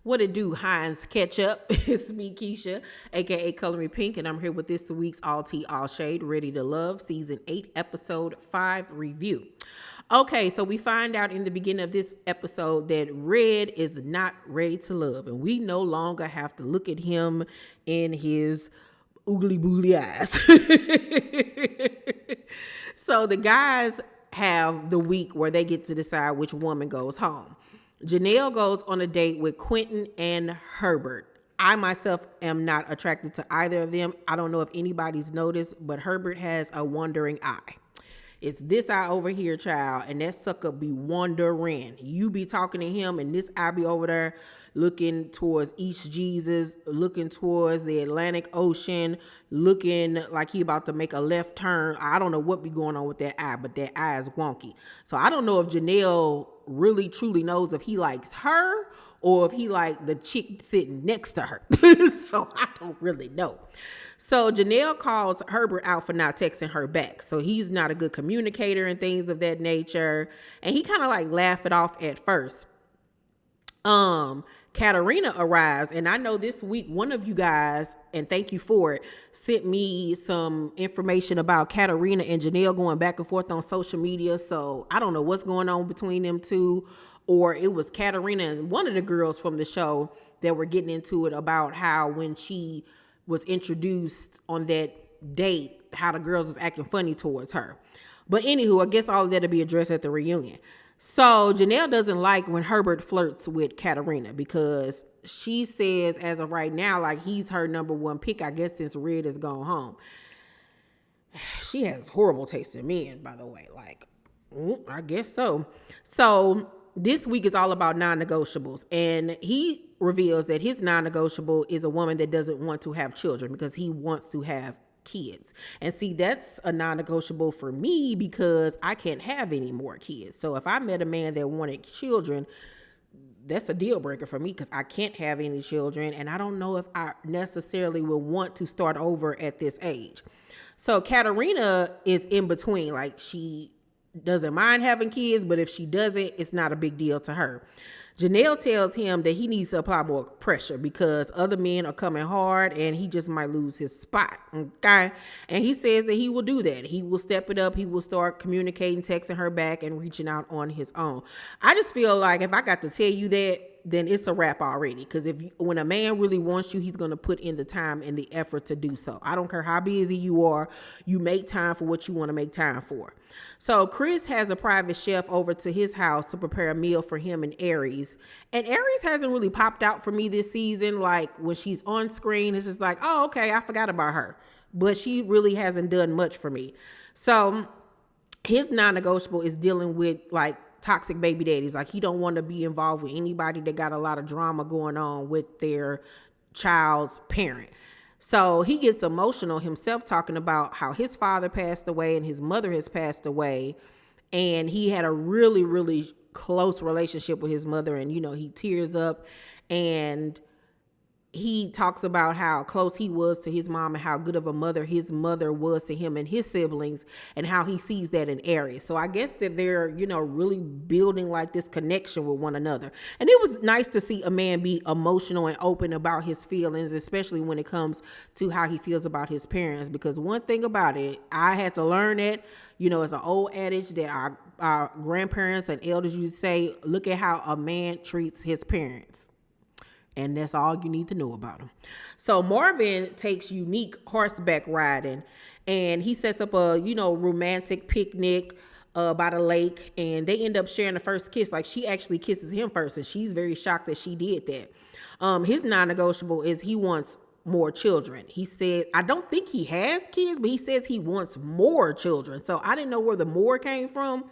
What it do, Heinz Ketchup? It's me, Keisha, aka Color Me Pynk, and I'm here with this week's All Tea, All Shade, Ready to Love, Season 8, Episode 5 review. Okay, so we find out in the beginning of this episode that Red is not ready to love, and we no longer have to look at him in his oogly boogly eyes. So the guys have the week where they get to decide which woman goes home. Janelle goes on a date with Quentin and Herbert. I myself am not attracted to either of them. I don't know if anybody's noticed, but Herbert has a wandering eye. It's this eye over here, child, and that sucker be wandering. You be talking to him, and this eye be over there looking towards East Jesus, looking towards the Atlantic Ocean, looking like he about to make a left turn. I don't know what be going on with that eye, but that eye is wonky. So I don't know if Janelle really truly knows if he likes her or if he like the chick sitting next to her. So I don't really know. So Janelle calls Herbert out for not texting her back. So he's not a good communicator and things of that nature. And he kind of like laughed it off at first. Katarina arrives, and I know this week one of you guys, and thank you for it, sent me some information about Katarina and Janelle going back and forth on social media. So I don't know what's going on between them two, or it was Katarina and one of the girls from the show that were getting into it about how when she was introduced on that date, how the girls was acting funny towards her. But anywho, I guess all of that will be addressed at the reunion. So Janelle doesn't like when Herbert flirts with Katarina because she says as of right now, like he's her number one pick, I guess, since Red has gone home. She has horrible taste in men, by the way. Like, I guess so. So this week is all about non-negotiables. And he reveals that his non-negotiable is a woman that doesn't want to have children because he wants to have kids. And see, that's a non-negotiable for me because I can't have any more kids. So if I met a man that wanted children, that's a deal breaker for me because I can't have any children, and I don't know if I necessarily will want to start over at this age. So Katarina is in between. Like, she doesn't mind having kids, but if she doesn't, it's not a big deal to her. Janelle tells him that he needs to apply more pressure because other men are coming hard and he just might lose his spot. Okay. And he says that he will do that. He will step it up. He will start communicating, texting her back, and reaching out on his own. I just feel like if I got to tell you that, then it's a wrap already. Because when a man really wants you, he's going to put in the time and the effort to do so. I don't care how busy you are. You make time for what you want to make time for. So Chris has a private chef over to his house to prepare a meal for him and Aries. And Aries hasn't really popped out for me this season. Like, when she's on screen, it's just like, oh, okay, I forgot about her. But she really hasn't done much for me. So his non-negotiable is dealing with, like, toxic baby daddies. Like, he don't want to be involved with anybody that got a lot of drama going on with their child's parent. So he gets emotional himself talking about how his father passed away and his mother has passed away. And he had a really, really close relationship with his mother. And, you know, he tears up and he talks about how close he was to his mom and how good of a mother his mother was to him and his siblings, and how he sees that in Aries. So I guess that they're, you know, really building like this connection with one another. And it was nice to see a man be emotional and open about his feelings, especially when it comes to how he feels about his parents. Because one thing about it, I had to learn that, you know, it's an old adage that our grandparents and elders used to say, look at how a man treats his parents. And that's all you need to know about him. So Marvin takes Unique horseback riding, and he sets up a, you know, romantic picnic by the lake, and they end up sharing the first kiss. Like, she actually kisses him first, and she's very shocked that she did that. His non-negotiable is he wants more children. He said, I don't think he has kids, but he says he wants more children. So I didn't know where the more came from.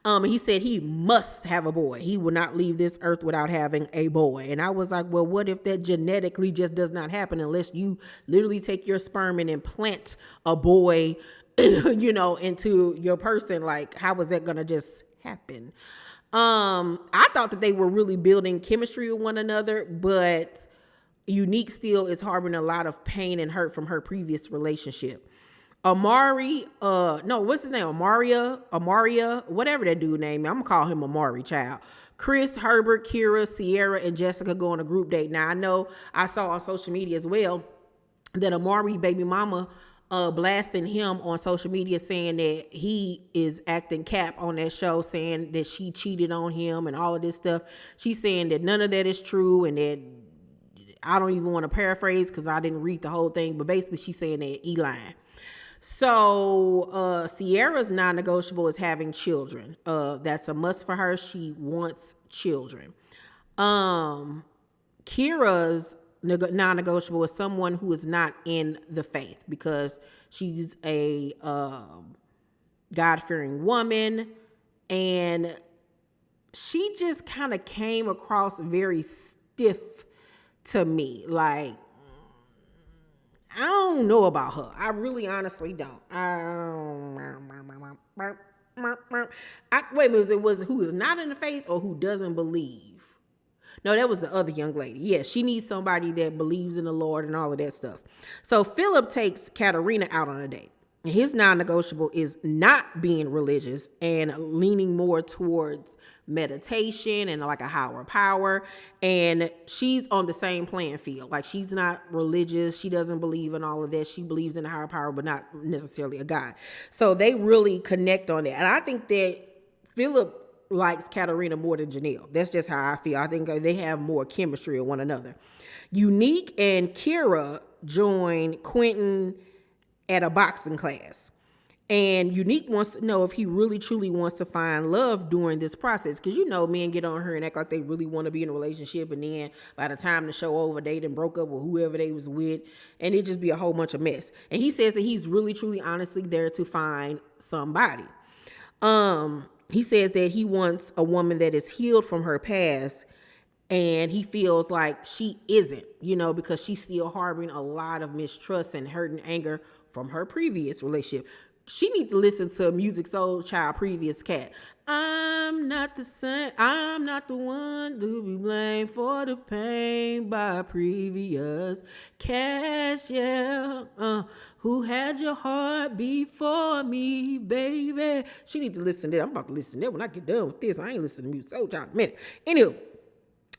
He said he must have a boy. He will not leave this earth without having a boy. And I was like, well, what if that genetically just does not happen unless you literally take your sperm and implant a boy, you know, into your person? Like, how was that going to just happen? I thought that they were really building chemistry with one another, but Unique still is harboring a lot of pain and hurt from her previous relationship. Amari, what's his name? Amaria, whatever that dude name. I'm gonna call him Amari, child. Chris, Herbert, Kira, Sierra, and Jessica go on a group date. Now, I know I saw on social media as well that Amari baby mama blasting him on social media saying that he is acting cap on that show, saying that she cheated on him and all of this stuff. She's saying that none of that is true, and that I don't even want to paraphrase because I didn't read the whole thing, but basically she's saying that he lying. So Sierra's non-negotiable is having children. That's a must for her. She wants children. Kira's non-negotiable is someone who is not in the faith, because she's a God-fearing woman, and she just kind of came across very stiff to me. Like, I don't know about her. I really honestly don't. Wait, it was who is not in the faith or who doesn't believe? No, that was the other young lady. Yes, she needs somebody that believes in the Lord and all of that stuff. So Philip takes Katerina out on a date. His non-negotiable is not being religious and leaning more towards meditation and like a higher power. And she's on the same playing field. Like, she's not religious. She doesn't believe in all of that. She believes in a higher power, but not necessarily a God. So they really connect on that. And I think that Philip likes Katerina more than Janelle. That's just how I feel. I think they have more chemistry with one another. Unique and Kira join Quentin at a boxing class. And Unique wants to know if he really truly wants to find love during this process. Because, you know, men get on her and act like they really want to be in a relationship. And then by the time the show over, they done broke up with whoever they was with. And it just be a whole bunch of mess. And he says that he's really, truly, honestly there to find somebody. He says that he wants a woman that is healed from her past. And he feels like she isn't, you know, because she's still harboring a lot of mistrust and hurt and anger from her previous relationship. She needs to listen to Music Soul Child previous cat. I'm not the same. I'm not the one to be blamed for the pain by previous cats. Yeah, who had your heart before me, baby. She needs to listen to that. I'm about to listen to that when I get done with this. I ain't listening to Music Soul Child in a minute. Anyway,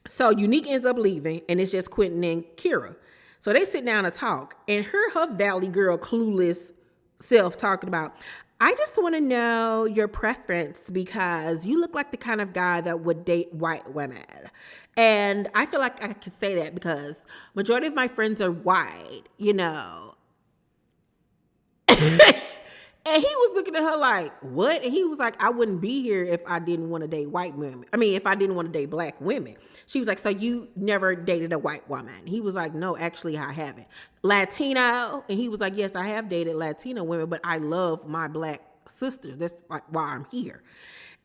so Unique ends up leaving, and it's just Quentin and Kira. So they sit down and talk, and her Valley girl clueless self talking about, I just want to know your preference because you look like the kind of guy that would date white women. And I feel like I could say that because majority of my friends are white, you know. And he was looking at her like, what? And he was like, I wouldn't be here if I didn't want to date white women. I mean, if I didn't want to date black women. She was like, so you never dated a white woman? He was like, no, actually, I haven't. Latino? And he was like, yes, I have dated Latino women, but I love my black sisters. That's like why I'm here.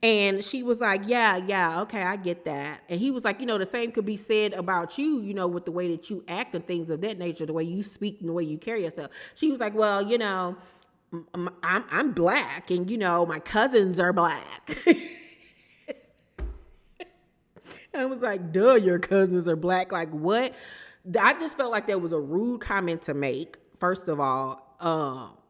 And she was like, yeah, okay, I get that. And he was like, you know, the same could be said about you, you know, with the way that you act and things of that nature, the way you speak and the way you carry yourself. She was like, well, you know, I'm black, and you know my cousins are black. I was like, duh, your cousins are black. Like, what? I just felt like that was a rude comment to make. First of all,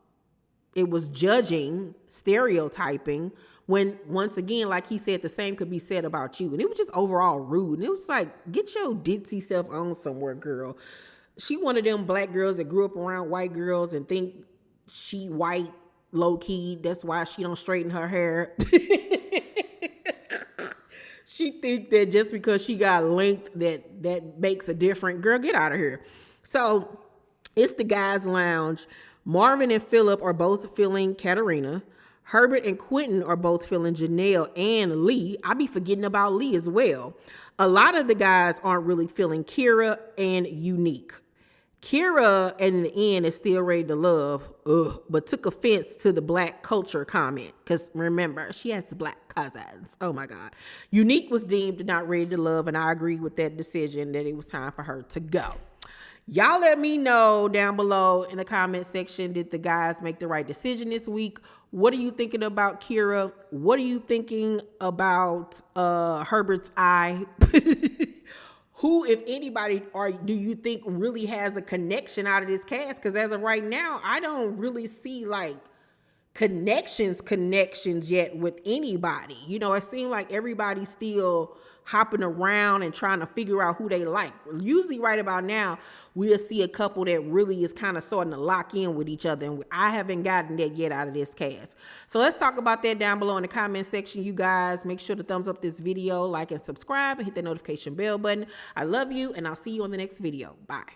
it was judging, stereotyping, when once again, like he said, the same could be said about you. And it was just overall rude. And it was like, get your ditzy self on somewhere, girl. She one of them black girls that grew up around white girls and think she white, low key. That's why she don't straighten her hair. She think that just because she got length that makes a difference. Girl, get out of here. So it's the guys' lounge. Marvin and Philip are both feeling Katerina. Herbert and Quentin are both feeling Janelle and Lee. I be forgetting about Lee as well. A lot of the guys aren't really feeling Kira and Unique. Kira, in the end, is still ready to love, but took offense to the black culture comment. Because remember, she has black cousins. Oh, my God. Unique was deemed not ready to love, and I agree with that decision that it was time for her to go. Y'all let me know down below in the comment section, did the guys make the right decision this week? What are you thinking about Kira? What are you thinking about Herbert's eye? Who, if anybody, do you think really has a connection out of this cast? Because as of right now, I don't really see like connections yet with anybody. You know, it seems like everybody's still hopping around and trying to figure out who they like. Usually right about now, we'll see a couple that really is kind of starting to lock in with each other. And I haven't gotten that yet out of this cast. So let's talk about that down below in the comment section, you guys. Make sure to thumbs up this video, like and subscribe, and hit the notification bell button. I love you, and I'll see you on the next video. Bye.